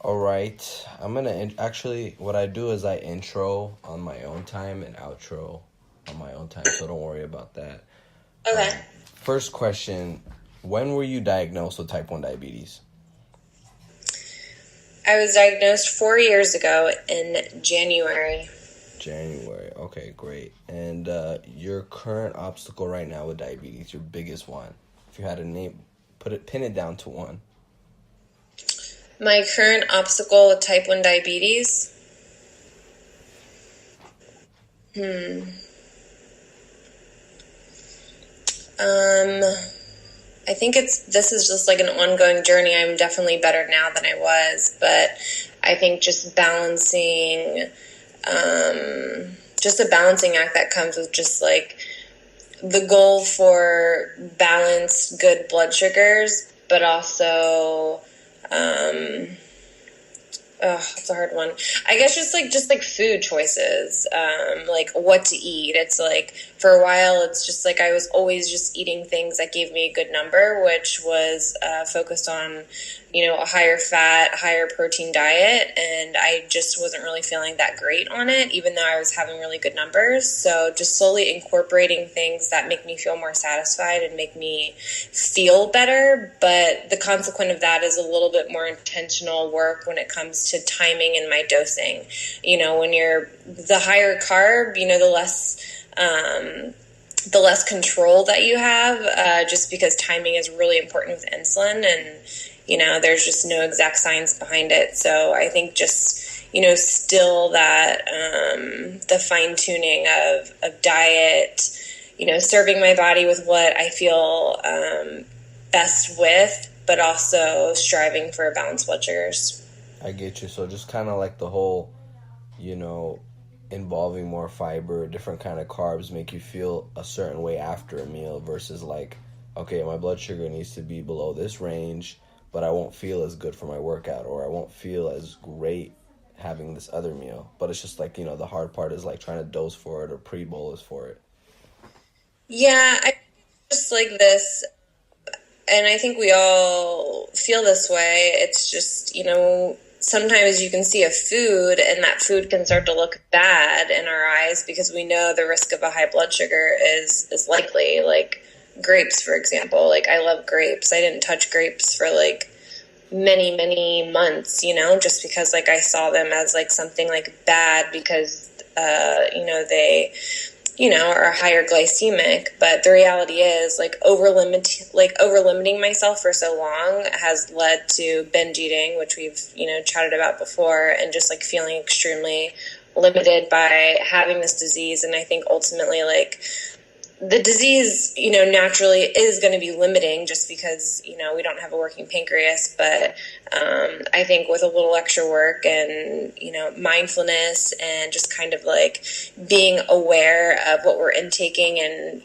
All right. I'm gonna actually. What I do is I intro on my own time and outro on my own time. So don't worry about that. Okay. First question: when were you diagnosed with type 1 diabetes? I was diagnosed 4 years ago in January. January. Okay, great. And your current obstacle right now with diabetes, your biggest one. If you had a name, pin it down to one. My current obstacle with type 1 diabetes. I think this is just like an ongoing journey. I'm definitely better now than I was, but I think just balancing, just a balancing act that comes with just like the goal for balanced, good blood sugars, but also, it's a hard one. I guess just like food choices, like what to eat. It's like for a while, it's just like I was always just eating things that gave me a good number, which was focused on, a higher fat, higher protein diet, and I just wasn't really feeling that great on it, even though I was having really good numbers. So just slowly incorporating things that make me feel more satisfied and make me feel better. But the consequence of that is a little bit more intentional work when it comes to timing and my dosing. When you're the higher carb, the less control that you have, just because timing is really important with insulin, and there's just no exact science behind it. So I think just still that the fine tuning of diet, serving my body with what I feel best with, but also striving for balanced blood sugars. I get you. So just kind of like the whole, you know, involving more fiber, different kind of carbs make you feel a certain way after a meal versus like, okay, my blood sugar needs to be below this range, but I won't feel as good for my workout, or I won't feel as great having this other meal. But it's just like, the hard part is like trying to dose for it or pre-bolus for it. Yeah, I just like this, and I think we all feel this way. It's just, sometimes you can see a food and that food can start to look bad in our eyes because we know the risk of a high blood sugar is likely. Like grapes, for example. Like I love grapes. I didn't touch grapes for like many, many months, just because like I saw them as like something like bad because, they are higher glycemic. But the reality is like over limiting myself for so long has led to binge eating, which we've, chatted about before, and just like feeling extremely limited by having this disease. And I think ultimately like the disease, naturally is going to be limiting just because, we don't have a working pancreas. But I think with a little extra work and, mindfulness and just kind of like being aware of what we're intaking and,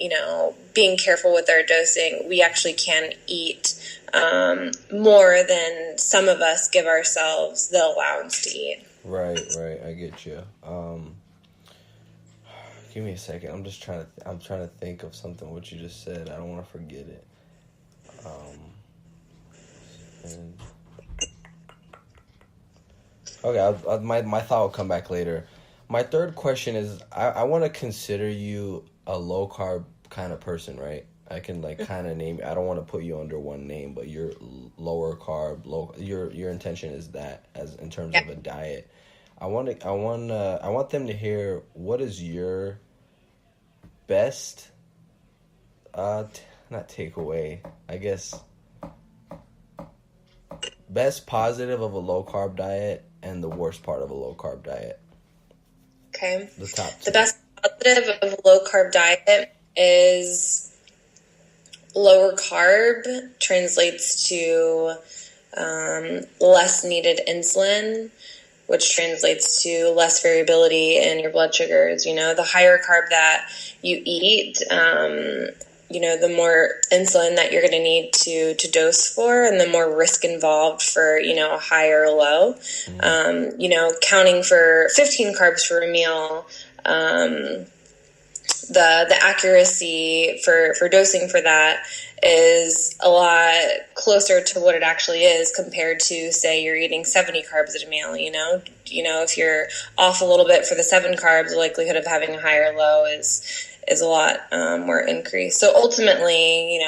being careful with our dosing, we actually can eat more than some of us give ourselves the allowance to eat. Right, I get you. Give me a second. I'm trying to think of something what you just said. I don't want to forget it. And, okay, my thought will come back later. My third question is, I want to consider you a low carb kind of person, right? I can like kind of name. I don't want to put you under one name, but you're lower carb. Your intention is that as in terms of a diet. I want them to hear what is your best, not takeaway, I guess, best positive of a low carb diet and the worst part of a low carb diet. Okay. The top two. The best positive of a low carb diet is lower carb translates to less needed insulin, which translates to less variability in your blood sugars. The higher carb that you eat, the more insulin that you're going to need to dose for, and the more risk involved for, a high or low. Counting for 15 carbs for a meal, the accuracy for dosing for that is a lot closer to what it actually is compared to, say, you're eating 70 carbs at a meal. If you're off a little bit for the 7 carbs, the likelihood of having a high or low is a lot more increased. So ultimately,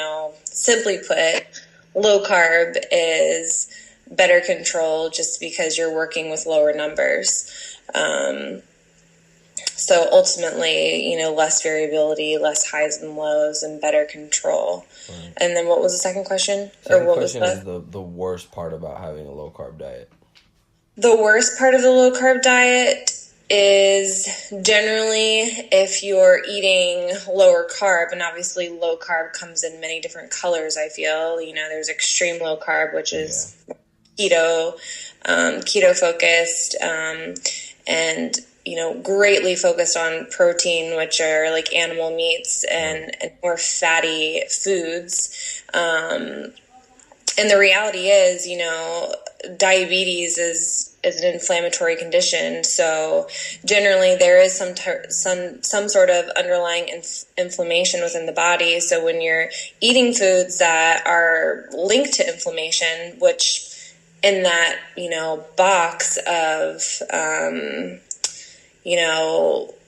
simply put, low carb is better control just because you're working with lower numbers. So ultimately, less variability, less highs and lows, and better control. Right. And then what was the second question? Second question is the worst part about having a low carb diet. The worst part of the low carb diet is generally if you're eating lower carb, and obviously low carb comes in many different colors, I feel. There's extreme low carb, which is keto focused, and greatly focused on protein, which are like animal meats and more fatty foods. And the reality is, diabetes is an inflammatory condition. So generally there is some sort of underlying inflammation within the body. So when you're eating foods that are linked to inflammation, which in that, box of,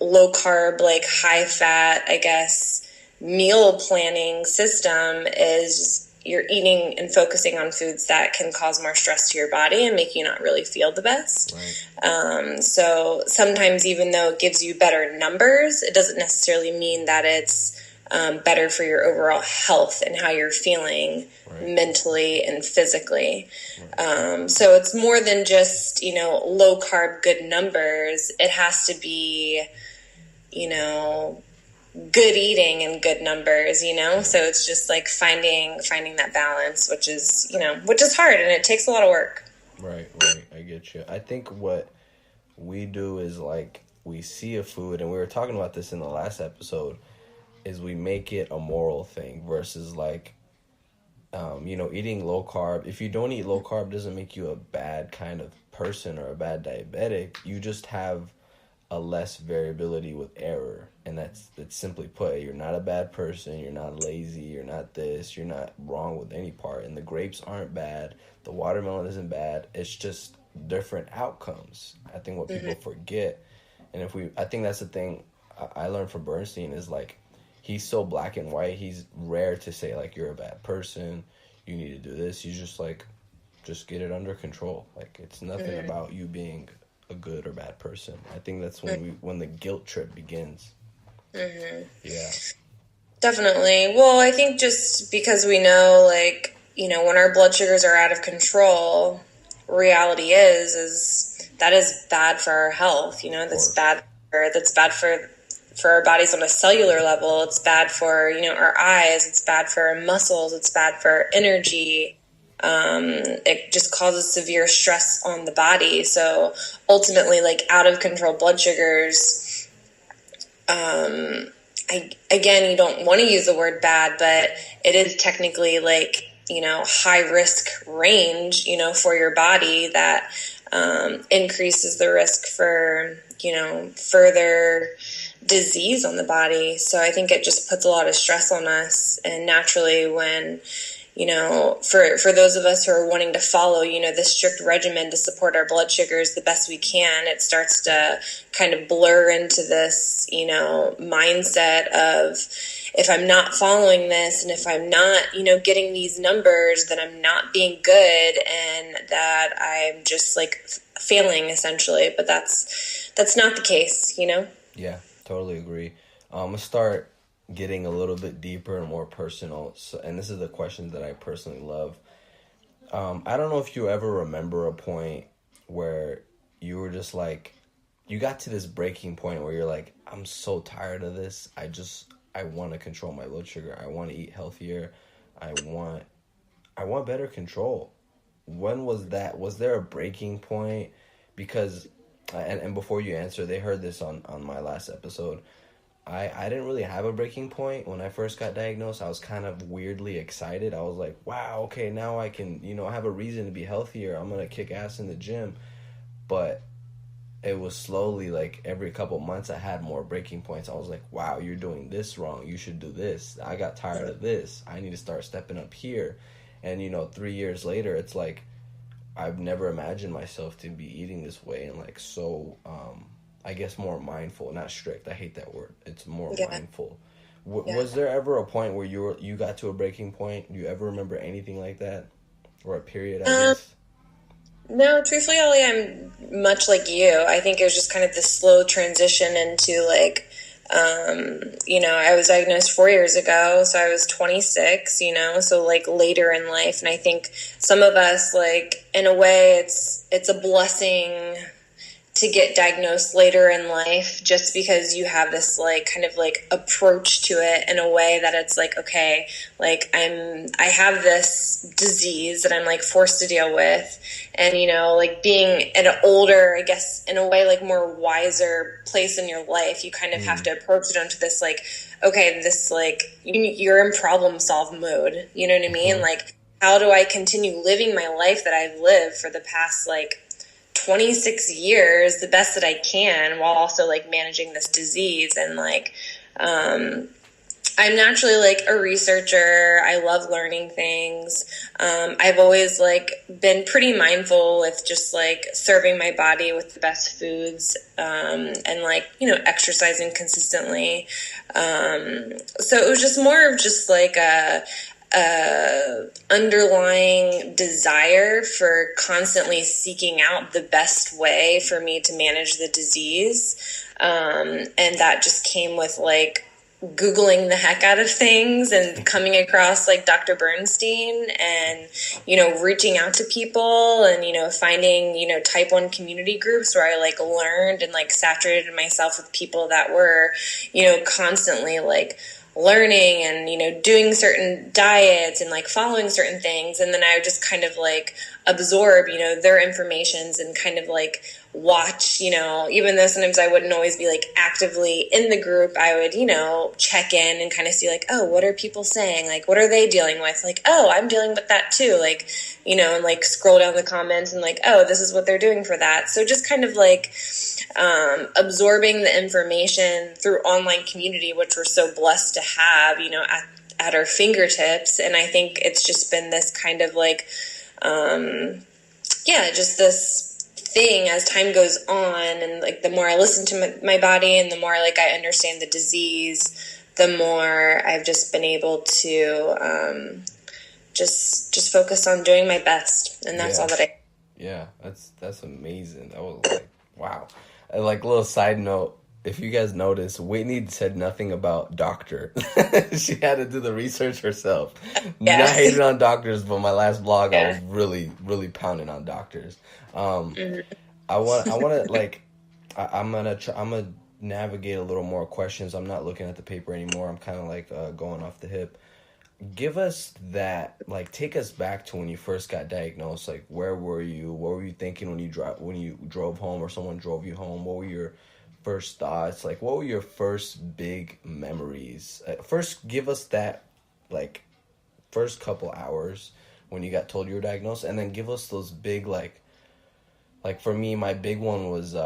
low carb, like high fat, I guess, meal planning system is you're eating and focusing on foods that can cause more stress to your body and make you not really feel the best. Right. So sometimes even though it gives you better numbers, it doesn't necessarily mean that it's better for your overall health and how you're feeling mentally and physically. Right. So it's more than just, low carb, good numbers. It has to be, good eating and good numbers, so it's just like finding that balance, which is hard and it takes a lot of work. Right. I get you. I think what we do is like we see a food, and we were talking about this in the last episode, is we make it a moral thing versus like, eating low carb. If you don't eat low carb, doesn't make you a bad kind of person or a bad diabetic. You just have a less variability with error, and that's simply put. You're not a bad person, you're not lazy, you're not this, you're not wrong with any part, and the grapes aren't bad, the watermelon isn't bad, it's just different outcomes. I think what people forget, and I think that's the thing I learned from Bernstein is like, he's so black and white, he's rare to say like, you're a bad person, you need to do this. He's just like, just get it under control. Like, it's nothing about you being a good or bad person. I think that's when the guilt trip begins. Yeah, definitely. Well, I think just because we know, like, when our blood sugars are out of control, reality is that is bad for our health. That's bad for our bodies on a cellular level. It's bad for our eyes. It's bad for our muscles. It's bad for our energy. It just causes severe stress on the body. So ultimately, like, out of control blood sugars, again, you don't want to use the word bad, but it is technically like, high risk range, for your body that, increases the risk for, further disease on the body. So I think it just puts a lot of stress on us. And naturally when, for those of us who are wanting to follow, the strict regimen to support our blood sugars the best we can, it starts to kind of blur into this, mindset of, if I'm not following this and if I'm not, getting these numbers, then I'm not being good and that I'm just like failing essentially. But that's not the case, Yeah, totally agree. I'm going to start getting a little bit deeper and more personal. So, and this is the questions that I personally love. I don't know if you ever remember a point where you were just like, you got to this breaking point where you're like, I'm so tired of this. I want to control my blood sugar. I want to eat healthier. I want better control. When was that? Was there a breaking point? Because, and before you answer, they heard this on my last episode. I didn't really have a breaking point when I first got diagnosed. I was kind of weirdly excited. I was like, wow, okay, now I can, have a reason to be healthier. I'm going to kick ass in the gym. But it was slowly like every couple months I had more breaking points. I was like, wow, you're doing this wrong. You should do this. I got tired of this. I need to start stepping up here. And, 3 years later, it's like, I've never imagined myself to be eating this way and like so, I guess more mindful, not strict. I hate that word. It's more mindful. Was there ever a point where you got to a breaking point? Do you ever remember anything like that? Or a period, I guess? No, truthfully, Ollie, I'm much like you. I think it was just kind of this slow transition into like, I was diagnosed 4 years ago, so I was 26, so like later in life. And I think some of us, like, in a way, it's a blessing to get diagnosed later in life, just because you have this like kind of like approach to it in a way that it's like, okay, like I have this disease that I'm like forced to deal with. And, like being at an older, I guess in a way, like more wiser place in your life, you kind of have to approach it onto this like, okay, this like you're in problem solve mode. You know what I mean? Like, how do I continue living my life that I've lived for the past like 26 years the best that I can, while also like managing this disease? And like I'm naturally like a researcher. I love learning things. I've always like been pretty mindful with just like serving my body with the best foods, and like, exercising consistently. So it was just more of just like a underlying desire for constantly seeking out the best way for me to manage the disease. And that just came with like Googling the heck out of things and coming across like Dr. Bernstein and, reaching out to people and, finding, type 1 community groups where I like learned and like saturated myself with people that were, constantly like learning and, doing certain diets and like following certain things. And then I would just kind of like absorb, their informations and kind of like watch, even though sometimes I wouldn't always be like actively in the group, I would, check in and kind of see like, oh, what are people saying? Like, what are they dealing with? Like, oh, I'm dealing with that too. Like, and like scroll down the comments and like, oh, this is what they're doing for that. So just kind of like, absorbing the information through online community, which we're so blessed to have, at our fingertips. And I think it's just been this kind of like, just this thing as time goes on. And like, the more I listen to my body and the more like I understand the disease, the more I've just been able to, just focus on doing my best. And that's all that I. Yeah. That's amazing. That was like, wow. Like, little side note, if you guys notice, Whitney said nothing about doctor. She had to do the research herself. Yeah. Not hating on doctors, but my last blog, I was really, really pounding on doctors. I want to like, I'm gonna navigate a little more questions. I'm not looking at the paper anymore. I'm kind of like going off the hip. Give us that, like, take us back to when you first got diagnosed. Like, where were you? What were you thinking when you drove home or someone drove you home? What were your first thoughts? Like, what were your first big memories? First, give us that, like, first couple hours when you got told you were diagnosed, and then give us those big, like for me, my big one was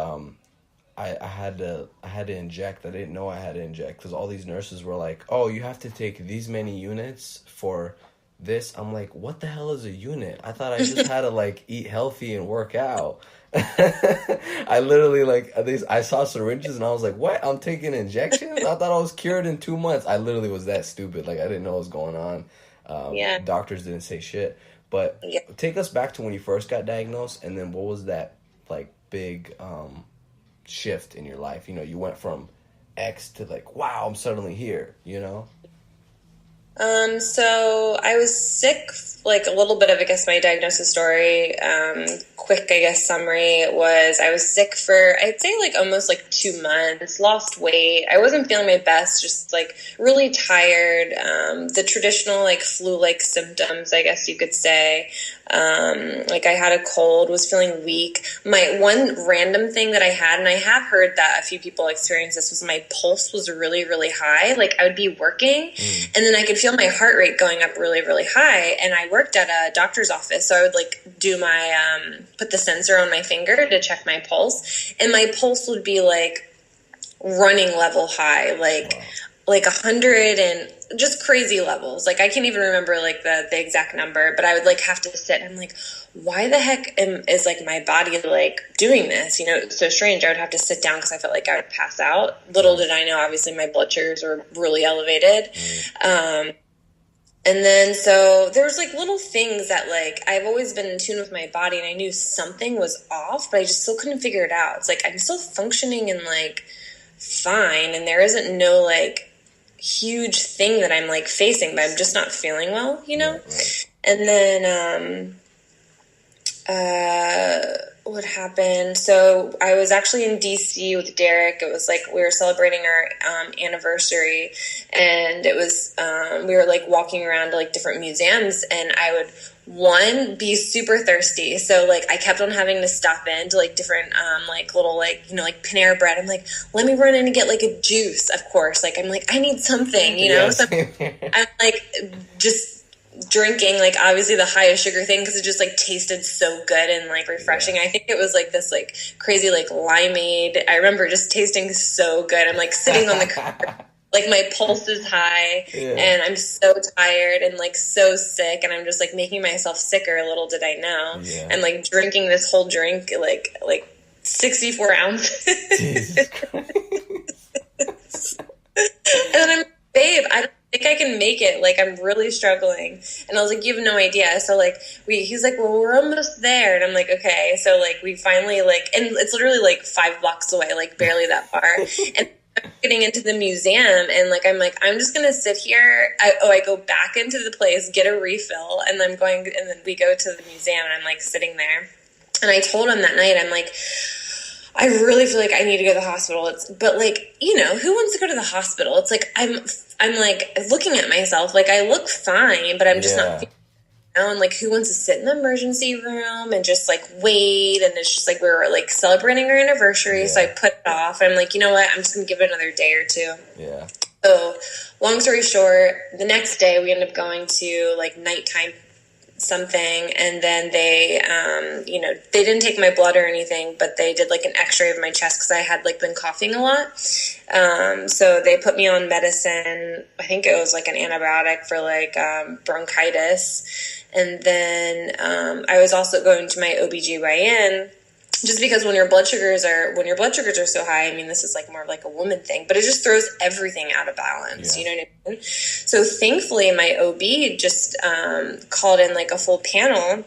I had to inject. I didn't know I had to inject because all these nurses were like, oh, you have to take these many units for this. I'm like, what the hell is a unit? I thought I just had to like eat healthy and work out. I literally I saw syringes and I was like, what? I'm taking injections? I thought I was cured in 2 months. I literally was that stupid. Like, I didn't know what was going on. Doctors didn't say shit. But take us back to when you first got diagnosed, and then what was that like big shift in your life? You went from X to like, wow, I'm suddenly here, So I was sick, like a little bit of, I guess, my diagnosis story. Quick, I guess, summary was I was sick for, I'd say like almost like 2 months, lost weight. I wasn't feeling my best, just like really tired. The traditional like flu-like symptoms, I guess you could say. Like I had a cold, was feeling weak. My one random thing that I had, and I have heard that a few people experience this, was my pulse was really, really high. Like I would be working and then I could feel my heart rate going up really, really high. And I worked at a doctor's office. So I would like do my, put the sensor on my finger to check my pulse, and my pulse would be like running level high, like 100 and just crazy levels. Like I can't even remember like the exact number, but I would like have to sit and I'm like, why the heck is like my body like doing this? You know, it's so strange. I would have to sit down because I felt like I would pass out. Little did I know, obviously my blood sugars were really elevated. And then so there was like little things that like I've always been in tune with my body, and I knew something was off, but I just still couldn't figure it out. It's like I'm still functioning and like fine, and there isn't no like huge thing that I'm like facing, but I'm just not feeling well, you know? Right. And then what happened? So I was actually in DC with Derek. It was like we were celebrating our anniversary, and it was we were like walking around to like different museums, and I would be super thirsty, so like I kept on having to stop in to like different like little like, you know, like Panera Bread. I'm like, let me run in and get like a juice, of course. Like I'm like, I need something, you know. Yes. So I'm like just drinking like obviously the highest sugar thing because it just like tasted so good and like refreshing. I think it was like this like crazy like limeade. I remember just tasting so good. I'm like sitting on the car, like my pulse is high, and I'm so tired and like so sick, and I'm just like making myself sicker. Little did I know, and like drinking this whole drink like 64 ounces. And then I'm, babe, I don't think I can make it. Like, I'm really struggling. And I was like, you have no idea. So, like, he's like, well, we're almost there. And I'm like, okay. So, like, we finally, like, and it's literally, like, 5 blocks away, like, barely that far. And I'm getting into the museum, and, like, I'm like, I'm just going to sit here. I go back into the place, get a refill, and I'm going, and then we go to the museum, and I'm, like, sitting there. And I told him that night, I'm like, I really feel like I need to go to the hospital. But like, you know, who wants to go to the hospital? It's like, I'm like looking at myself, like I look fine, but I'm just not feeling, you know, and like who wants to sit in the emergency room and just like wait? And it's just like, we were like celebrating our anniversary. So I put it off. I'm like, you know what? I'm just going to give it another day or two. Yeah. So long story short, the next day we end up going to like nighttime something, and then they you know, they didn't take my blood or anything, but they did like an x-ray of my chest because I had like been coughing a lot. So they put me on medicine. I think it was like an antibiotic for like bronchitis, and then I was also going to my OBGYN just because when your blood sugars are so high. I mean, this is like more of like a woman thing, but it just throws everything out of balance. You know what I mean? So thankfully my OB just called in like a full panel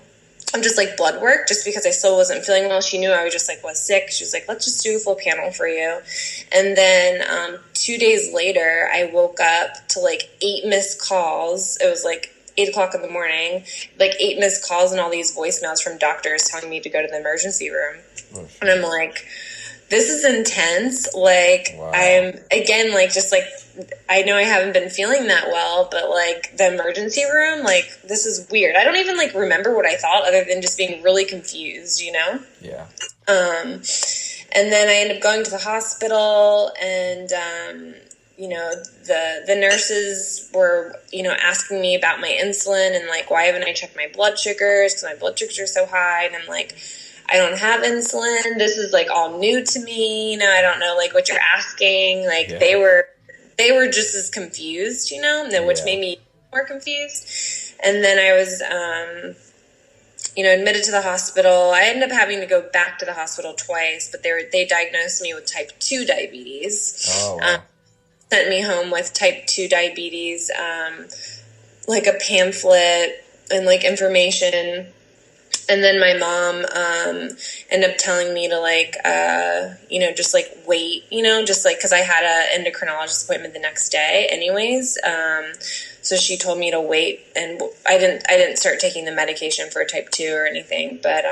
of just like blood work, just because I still wasn't feeling well. She knew I was just like was sick. She was like, let's just do a full panel for you. And then 2 days later I woke up to like 8 missed calls. It was like 8 o'clock in the morning, like 8 missed calls and all these voicemails from doctors telling me to go to the emergency room. And I'm like, this is intense. Like, wow. I'm, again, like, just like, I know I haven't been feeling that well, but like the emergency room, like, this is weird. I don't even like remember what I thought other than just being really confused, you know? Yeah. And then I ended up going to the hospital, and, you know, the nurses were, you know, asking me about my insulin and like, why haven't I checked my blood sugars? Because my blood sugars are so high. And I'm like, I don't have insulin. This is like all new to me. You know, I don't know like what you're asking. Like they were just as confused, you know, which made me more confused. And then I was, you know, admitted to the hospital. I ended up having to go back to the hospital twice, but they diagnosed me with type 2 diabetes. Oh, wow. Sent me home with type 2 diabetes, like a pamphlet and like information. And then my mom ended up telling me to like, you know, just like wait, you know, just like because I had an endocrinologist appointment the next day anyways. So she told me to wait, and I didn't start taking the medication for type 2 or anything. But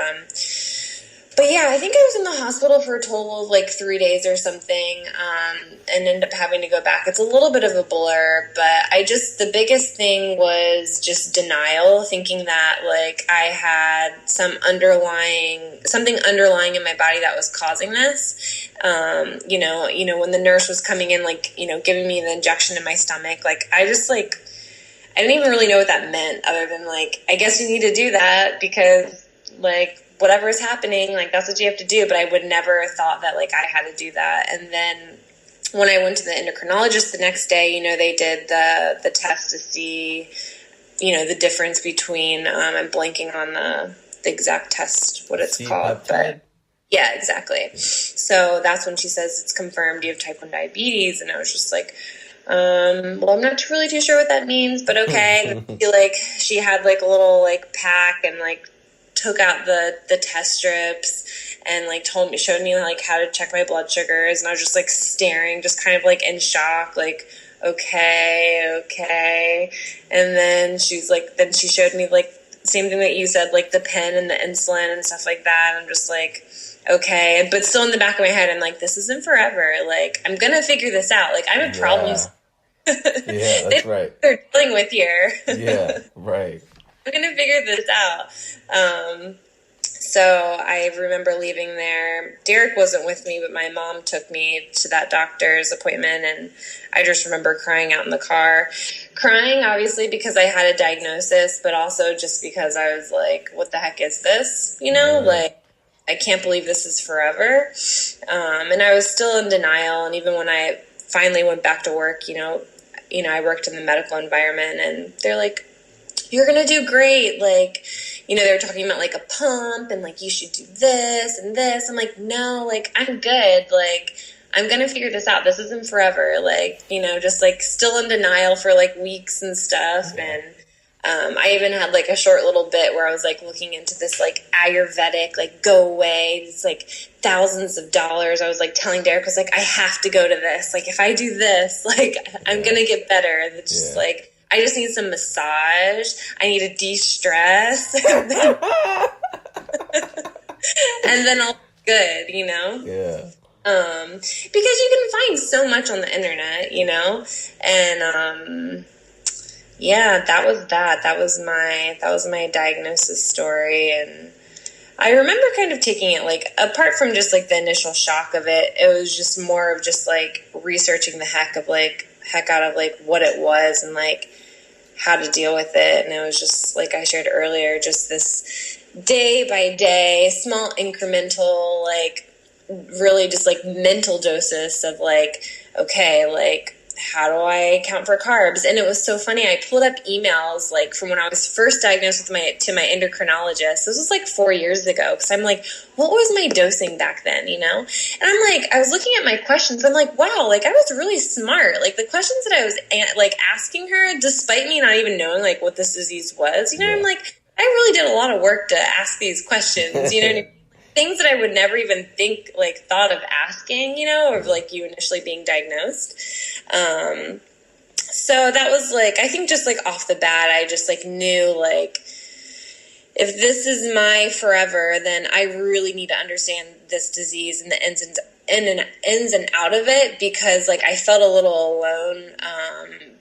yeah, I think I was in the hospital for a total of like 3 days or something, and ended up having to go back. It's a little bit of a blur, but the biggest thing was just denial, thinking that like I had something underlying in my body that was causing this. You know, when the nurse was coming in, like, you know, giving me the injection in my stomach, like I didn't even really know what that meant, other than like, I guess you need to do that because like whatever's happening, like, that's what you have to do. But I would never thought that, like, I had to do that. And then when I went to the endocrinologist the next day, you know, they did the test to see, you know, the difference between, I'm blanking on the exact test, what it's called. But yeah, exactly. So that's when she says it's confirmed you have type 1 diabetes. And I was just like, well, I'm not really too sure what that means, but okay. She had like a little like pack and like took out the test strips and like showed me like how to check my blood sugars. And I was just like staring, just kind of like in shock, like, okay. And then she showed me like same thing that you said, like the pen and the insulin and stuff like that. I'm just like, okay. But still in the back of my head, I'm like, this isn't forever. Like, I'm going to figure this out. Like, I'm a problem. Yeah, that's right. They're dealing with here. Yeah, right. I'm going to figure this out. So I remember leaving there. Derek wasn't with me, but my mom took me to that doctor's appointment, and I just remember crying out in the car. Crying, obviously, because I had a diagnosis, but also just because I was like, what the heck is this? You know, like, I can't believe this is forever. And I was still in denial, and even when I finally went back to work, you know, I worked in the medical environment, and they're like, you're going to do great. Like, you know, they were talking about like a pump and like, you should do this and this. I'm like, no, like, I'm good. Like, I'm going to figure this out. This isn't forever. Like, you know, just like still in denial for like weeks and stuff. And I even had like a short little bit where I was like looking into this like Ayurvedic, like go away. It's like thousands of dollars. I was like telling Derek, I was like, I have to go to this. Like, if I do this, like, I'm going to get better. It's just like, I just need some massage. I need to de-stress. And then I'll be good, you know? Yeah. Because you can find so much on the internet, you know? And, yeah, that was that. That was my diagnosis story. And I remember kind of taking it, like, apart from just, like, the initial shock of it, it was just more of just, like, researching the heck out of, like, what it was and, like, how to deal with it. And it was just, like I shared earlier, just this day by day, small incremental, like, really just, like, mental doses of, like, okay, like, how do I account for carbs? And it was so funny. I pulled up emails like from when I was first diagnosed with my endocrinologist. This was like 4 years ago. Cause I'm like, what was my dosing back then? You know? And I'm like, I was looking at my questions. I'm like, wow, like I was really smart. Like the questions that I was like asking her, despite me not even knowing like what this disease was, you know, I'm like, I really did a lot of work to ask these questions, you know, things that I would never even thought of asking, you know, or like you initially being diagnosed. So that was like, I think just like off the bat, I just like knew like, if this is my forever, then I really need to understand this disease and the ins and out of it, because like I felt a little alone,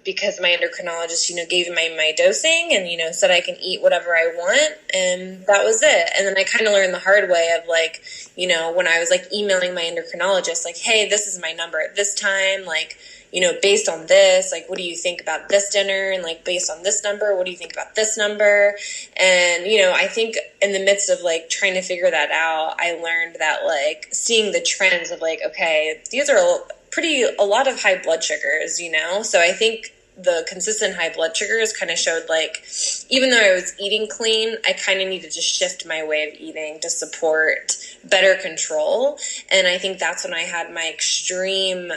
because my endocrinologist, you know, gave me my dosing and, you know, said I can eat whatever I want. And that was it. And then I kind of learned the hard way of like, you know, when I was like emailing my endocrinologist, like, hey, this is my number at this time. Like, you know, based on this, like, what do you think about this dinner? And like, based on this number, what do you think about this number? And, you know, I think in the midst of like trying to figure that out, I learned that like seeing the trends of like, okay, these are a lot of high blood sugars, you know? So I think the consistent high blood sugars kind of showed like, even though I was eating clean, I kind of needed to shift my way of eating to support better control. And I think that's when I had my extreme,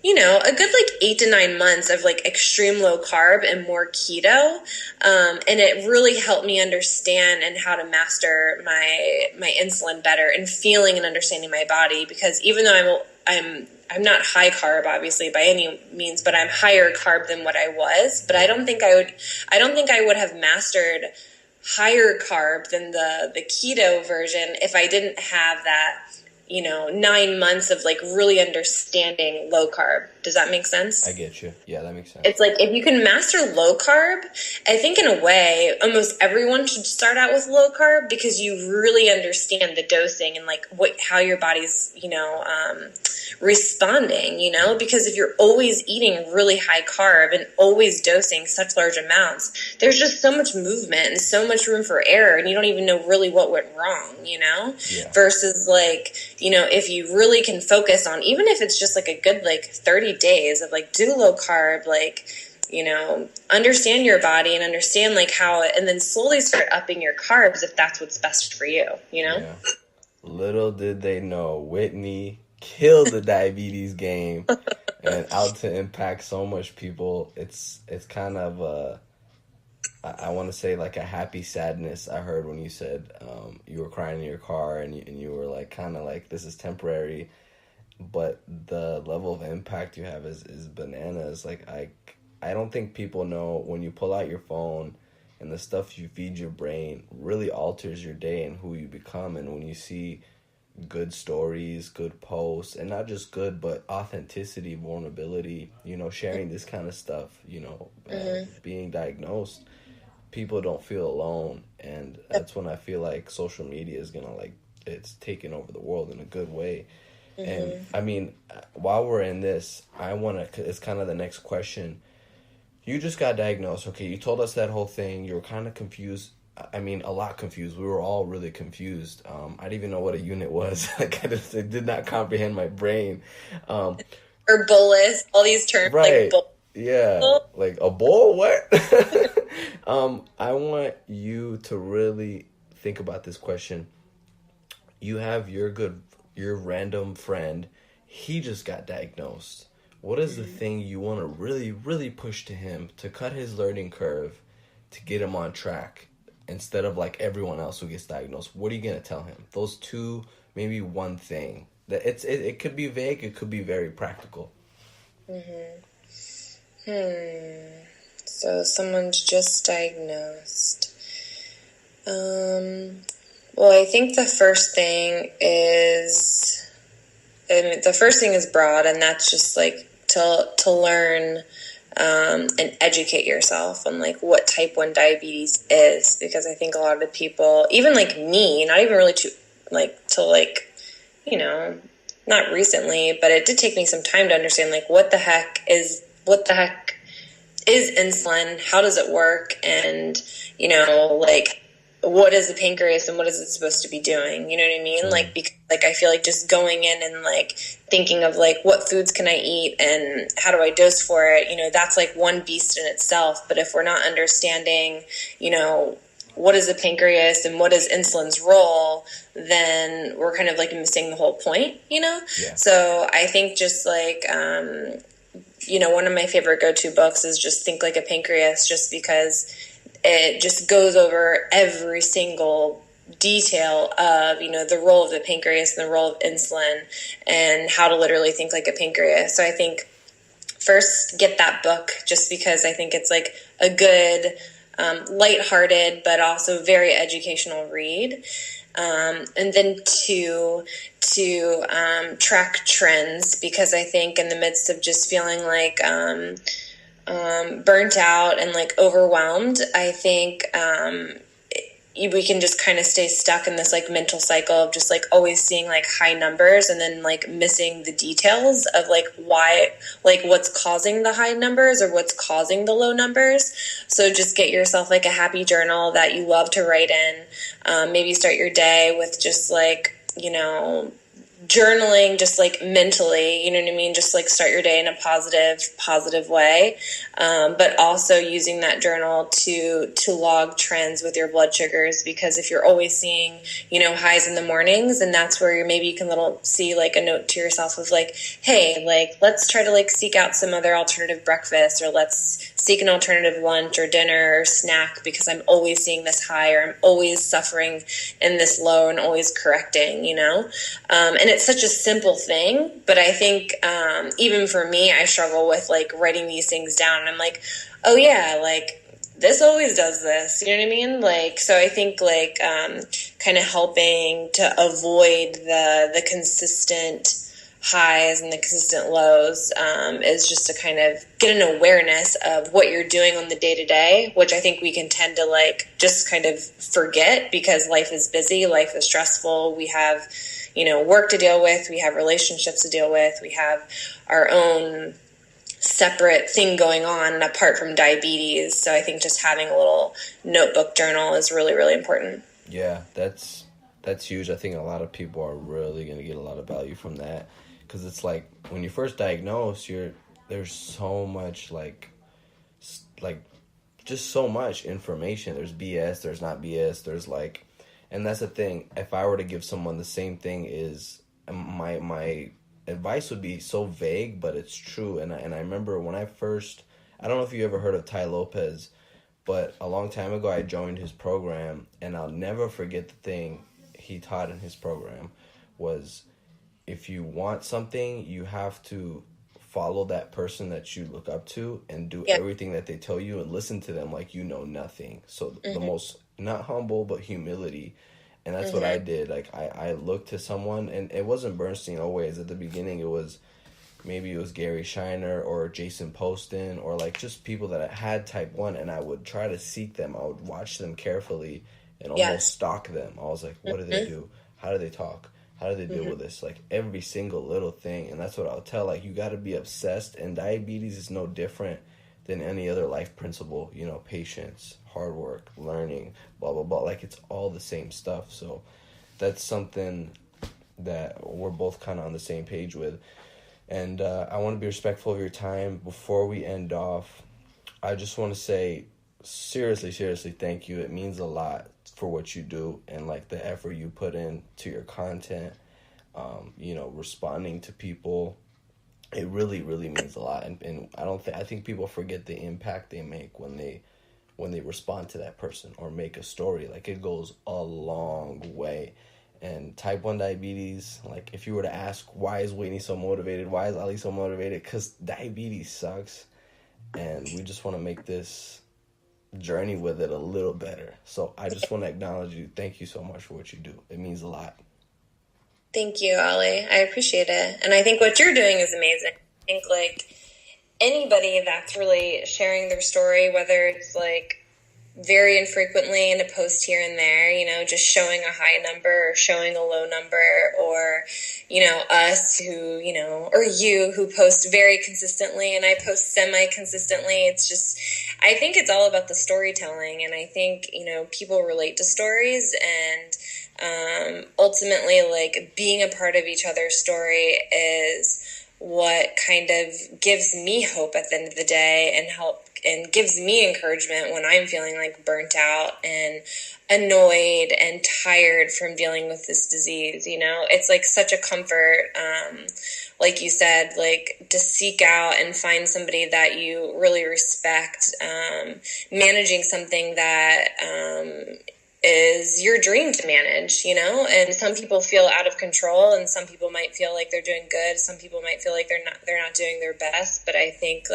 you know, a good like 8 to 9 months of like extreme low carb and more keto. And it really helped me understand and how to master my insulin better and feeling and understanding my body, because even though I'm not high carb, obviously, by any means, but I'm higher carb than what I was. But I don't think I would have mastered higher carb than the keto version if I didn't have that 9 months of like really understanding low carb. Does that make sense? I get you. Yeah, that makes sense. It's like if you can master low carb, I think in a way, almost everyone should start out with low carb because you really understand the dosing and like how your body's, responding, because if you're always eating really high carb and always dosing such large amounts, there's just so much movement and so much room for error and you don't even know really what went wrong, Yeah. versus like, if you really can focus on, even if it's just like a good, like 30 days of like do low carb, like, understand your body and understand like how, and then slowly start upping your carbs if that's what's best for you, Yeah. Little did they know, Whitney killed the diabetes game and out to impact so much people. It's kind of I want to say like a happy sadness. I heard when you said you were crying in your car and you were like kind of like this is temporary, but the level of impact you have is bananas. Like I don't think people know when you pull out your phone and the stuff you feed your brain really alters your day and who you become. And when you see good stories, good posts, and not just good, but authenticity, vulnerability, sharing this kind of stuff, being diagnosed, people don't feel alone. And that's when I feel like social media is gonna it's taking over the world in a good way. And I mean, while we're in this, it's kind of the next question. You just got diagnosed. Okay, you told us that whole thing. You were kind of confused. I mean, a lot confused. We were all really confused. I didn't even know what a unit was. It did not comprehend my brain. Or bolus, all these terms. Right. Like yeah. Like a bowl? What? I want you to really think about this question. You have your random friend. He just got diagnosed. What is the thing you want to really, really push to him to cut his learning curve to get him on track instead of like everyone else who gets diagnosed? What are you going to tell him? Those two, maybe one thing. It could be vague. It could be very practical. So someone's just diagnosed. Well, I think the first thing is broad, and that's just like to learn and educate yourself on like what type 1 diabetes is, because I think a lot of the people, even like me, not even really not recently, but it did take me some time to understand like what the heck is insulin, how does it work, and like what is the pancreas and what is it supposed to be doing? You know what I mean? Like, because I feel like just going in and like thinking of like what foods can I eat and how do I dose for it? That's like one beast in itself. But if we're not understanding, what is the pancreas and what is insulin's role, then we're kind of like missing the whole point, Yeah. So I think just like, one of my favorite go-to books is just Think Like a Pancreas, just because it just goes over every single detail of, the role of the pancreas and the role of insulin and how to literally think like a pancreas. So I think first get that book, just because I think it's like a good, lighthearted, but also very educational read. And then to track trends, because I think in the midst of just feeling like, burnt out and like overwhelmed, I think we can just kind of stay stuck in this like mental cycle of just like always seeing like high numbers and then like missing the details of like why, like what's causing the high numbers or what's causing the low numbers. So just get yourself like a happy journal that you love to write in. Maybe start your day with just like, journaling, just like mentally, you know what I mean? Just like start your day in a positive way. But also using that journal to log trends with your blood sugars, because if you're always seeing, highs in the mornings, and that's where maybe you can see like a note to yourself of like, hey, like, let's try to like seek out some other alternative breakfast, or let's seek an alternative lunch or dinner or snack, because I'm always seeing this high, or I'm always suffering in this low and always correcting, and it's such a simple thing, but I think even for me, I struggle with like writing these things down, and I'm like, oh yeah, like this always does this, you know what I mean? Like, so I think like kind of helping to avoid the consistent highs and the consistent lows, is just to kind of get an awareness of what you're doing on the day to day, which I think we can tend to like just kind of forget because life is busy, life is stressful. We have, work to deal with, we have relationships to deal with, we have our own separate thing going on apart from diabetes. So I think just having a little notebook journal is really, really important. Yeah, that's huge. I think a lot of people are really going to get a lot of value from that, because it's like when you first diagnose, there's so much like just so much information. There's BS, there's not BS, there's like, and that's the thing. If I were to give someone the same thing, is my advice would be so vague, but it's true. And I remember when I don't know if you ever heard of Ty Lopez, but a long time ago I joined his program, and I'll never forget the thing he taught in his program was, if you want something, you have to follow that person that you look up to and do everything that they tell you and listen to them like you know nothing. So the most, not humble, but humility. And that's what I did. Like I looked to someone, and it wasn't Bernstein always. At the beginning, maybe it was Gary Shiner or Jason Poston, or like just people that had type 1, and I would try to seek them. I would watch them carefully and almost stalk them. I was like, what do they do? How do they talk? How do they deal with this? Like every single little thing. And that's what I'll tell. Like, you got to be obsessed. And diabetes is no different than any other life principle. Patience, hard work, learning, blah, blah, blah. Like, it's all the same stuff. So that's something that we're both kind of on the same page with. And I want to be respectful of your time. Before we end off, I just want to say, seriously, thank you. It means a lot for what you do, and like the effort you put in to your content, responding to people. It really, really means a lot. And I think people forget the impact they make when they respond to that person or make a story. Like, it goes a long way. And type 1 diabetes, like, if you were to ask, why is Whitney so motivated? Why is Ali so motivated? Because diabetes sucks. And we just want to make this journey with it a little better. So I just want to acknowledge you. Thank you so much for what you do. It means a lot. Thank you, Ali. I appreciate it. And I think what you're doing is amazing. I think like anybody that's really sharing their story, whether it's like very infrequently in a post here and there, just showing a high number or showing a low number, or, us who, or you who post very consistently and I post semi-consistently. It's just, I think it's all about the storytelling. And I think, people relate to stories, and ultimately, like, being a part of each other's story is what kind of gives me hope at the end of the day, and gives me encouragement when I'm feeling like burnt out and annoyed and tired from dealing with this disease. It's like such a comfort, like you said, like to seek out and find somebody that you really respect, managing something that is your dream to manage, and some people feel out of control, and some people might feel like they're doing good. Some people might feel like they're not doing their best. But I think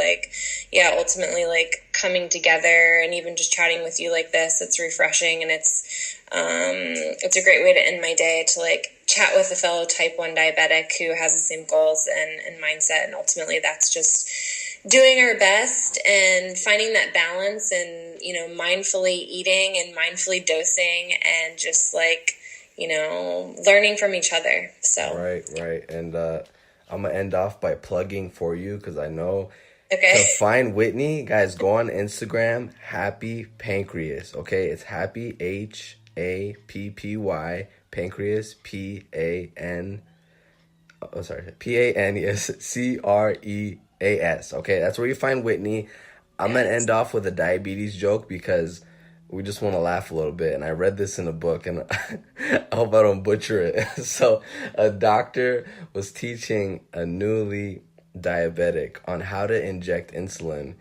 ultimately, like, coming together and even just chatting with you like this, it's refreshing, and it's a great way to end my day, to like chat with a fellow type 1 diabetic who has the same goals and mindset. And ultimately that's just doing our best and finding that balance, and mindfully eating and mindfully dosing, and just like learning from each other. So right. And I'm gonna end off by plugging for you, because I know to find Whitney, guys, go on Instagram, Happy Pancreas. Okay, it's Happy HAPPY Pancreas PAN. PAN, yes, CREAS. Okay, that's where you find Whitney. I'm going to end off with a diabetes joke, because we just want to laugh a little bit. And I read this in a book, and I hope I don't butcher it. So a doctor was teaching a newly diabetic on how to inject insulin.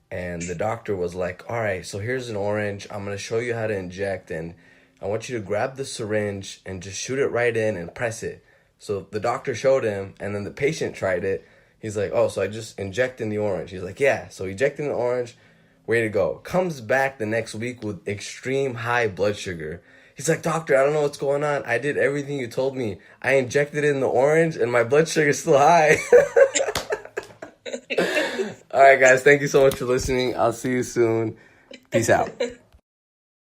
And the doctor was like, all right, so here's an orange. I'm going to show you how to inject. And I want you to grab the syringe and just shoot it right in and press it. So the doctor showed him, and then the patient tried it. He's like, oh, so I just inject in the orange. He's like, yeah. So ejecting the orange, way to go. Comes back the next week with extreme high blood sugar. He's like, doctor, I don't know what's going on. I did everything you told me. I injected it in the orange, and my blood sugar's still high. All right, guys. Thank you so much for listening. I'll see you soon. Peace out.